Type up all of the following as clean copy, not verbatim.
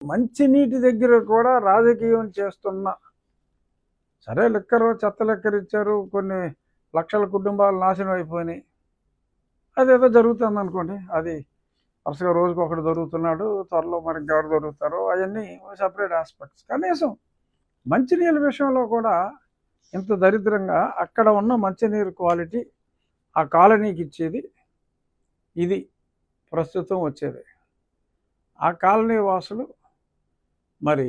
మంచినీటి దగ్గర కూడా రాజకీయం చేస్తున్న, సరే లెక్కరు చెత్త లెక్కరు ఇచ్చారు, కొన్ని లక్షల కుటుంబాలు నాశనం అయిపోయినాయి, అదేదో జరుగుతుంది అనుకోండి. అది వరుసగా రోజుకి ఒకటి దొరుకుతున్నాడు, త్వరలో మరి ఇంకెవరు దొరుకుతారో అవన్నీ సపరేట్ ఆస్పెక్ట్స్. కనీసం మంచినీళ్ళ విషయంలో కూడా ఇంత దరిద్రంగా అక్కడ ఉన్న మంచినీరు క్వాలిటీ ఆ కాలనీకి ఇచ్చేది ఇది ప్రస్తుతం వచ్చేది. ఆ కాలనీ వాసులు మరి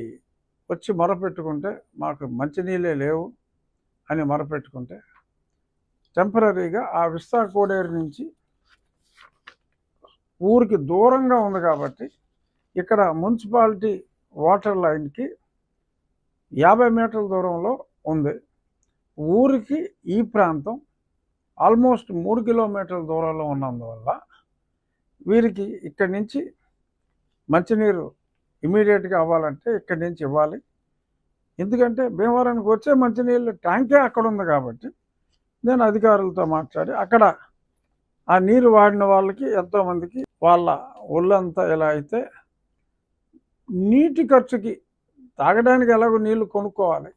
వచ్చి మొరపెట్టుకుంటే మాకు మంచినీళ్ళే లేవు అని మొరపెట్టుకుంటే టెంపరీగా ఆ విస్తా కోడేరు నుంచి ఊరికి దూరంగా ఉంది కాబట్టి ఇక్కడ మున్సిపాలిటీ వాటర్ లైన్కి 50 మీటర్ల దూరంలో ఉంది. ఊరికి ఈ ప్రాంతం ఆల్మోస్ట్ 3 కిలోమీటర్ల దూరంలో ఉన్నందువల్ల వీరికి ఇక్కడి నుంచి మంచినీరు ఇమీడియట్గా అవ్వాలంటే ఇక్కడి నుంచి ఇవ్వాలి. ఎందుకంటే భీమవరానికి వచ్చే మంచినీళ్ళు ట్యాంకే అక్కడ ఉంది కాబట్టి నేను అధికారులతో మాట్లాడి అక్కడ ఆ నీరు వాడిన వాళ్ళకి ఎంతోమందికి వాళ్ళ ఒళ్ళంతా ఎలా అయితే నీటి ఖర్చుకి తాగడానికి ఎలాగో నీళ్లు కొనుక్కోవాలి,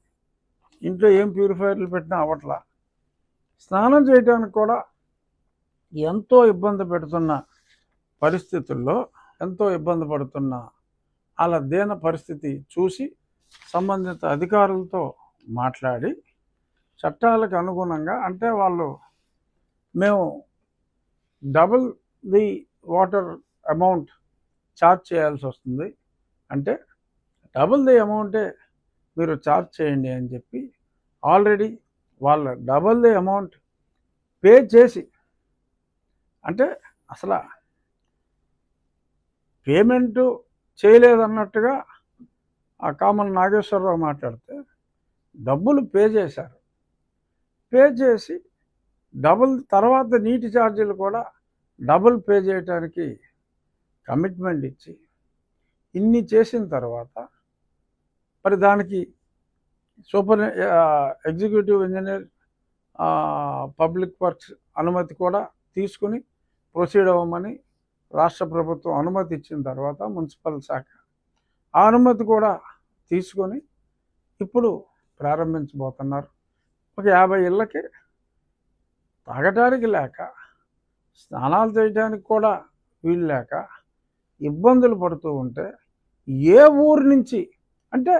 ఇంట్లో ఏం ప్యూరిఫైర్లు పెట్టినా అవ్వట్లా, స్నానం చేయడానికి కూడా ఎంతో ఇబ్బంది పెడుతున్న పరిస్థితుల్లో ఎంతో ఇబ్బంది పడుతున్న అలా దీన పరిస్థితి చూసి సంబంధిత అధికారులతో మాట్లాడి చట్టాలకు అనుగుణంగా, అంటే వాళ్ళు మేము double the water amount charge చేయాల్సి వస్తుంది, అంటే డబుల్ ది అమౌంటే మీరు ఛార్జ్ చేయండి అని చెప్పి ఆల్రెడీ వాళ్ళ డబుల్ ది అమౌంట్ పే చేసి, అంటే అసలు పేమెంటు చేయలేదన్నట్టుగా ఆ కామన్ నాగేశ్వరరావు మాట్లాడితే డబ్బులు పే చేశారు. పే చేసి డబుల్ తర్వాత నీటి ఛార్జీలు కూడా డబుల్ పే చేయడానికి కమిట్మెంట్ ఇచ్చి ఇన్ని చేసిన తర్వాత మరి దానికి ఎగ్జిక్యూటివ్ ఇంజనీర్ పబ్లిక్ వర్క్స్ అనుమతి కూడా తీసుకుని ప్రొసీడ్ అవ్వమని రాష్ట్ర ప్రభుత్వం అనుమతి ఇచ్చిన తర్వాత మున్సిపల్ శాఖ ఆ అనుమతి కూడా తీసుకొని ఇప్పుడు ప్రారంభించబోతున్నారు. ఒక 50 ఇళ్ళకి తాగటానికి లేక, స్నానాలు చేయడానికి కూడా వీలు లేక ఇబ్బందులు పడుతూ ఉంటే ఏ ఊరు నుంచి, అంటే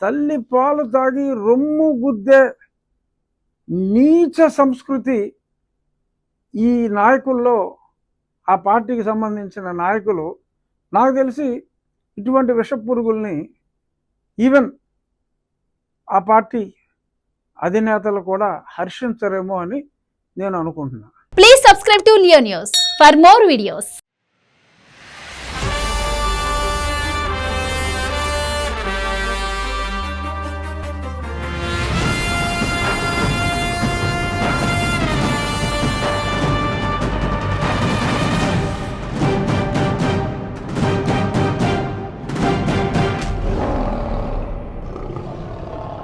తల్లి పాలు తాగి రొమ్ము గుద్దే నీచ సంస్కృతి ఈ నాయకుల్లో, ఆ పార్టీకి సంబంధించిన నాయకులు, నాకు తెలిసి ఇటువంటి విష పురుగుల్ని ఈవెన్ ఆ పార్టీ అధినేతలు కూడా హర్షించరేమో అని నేను అనుకుంటున్నాను. Please subscribe to Leo news for more videos.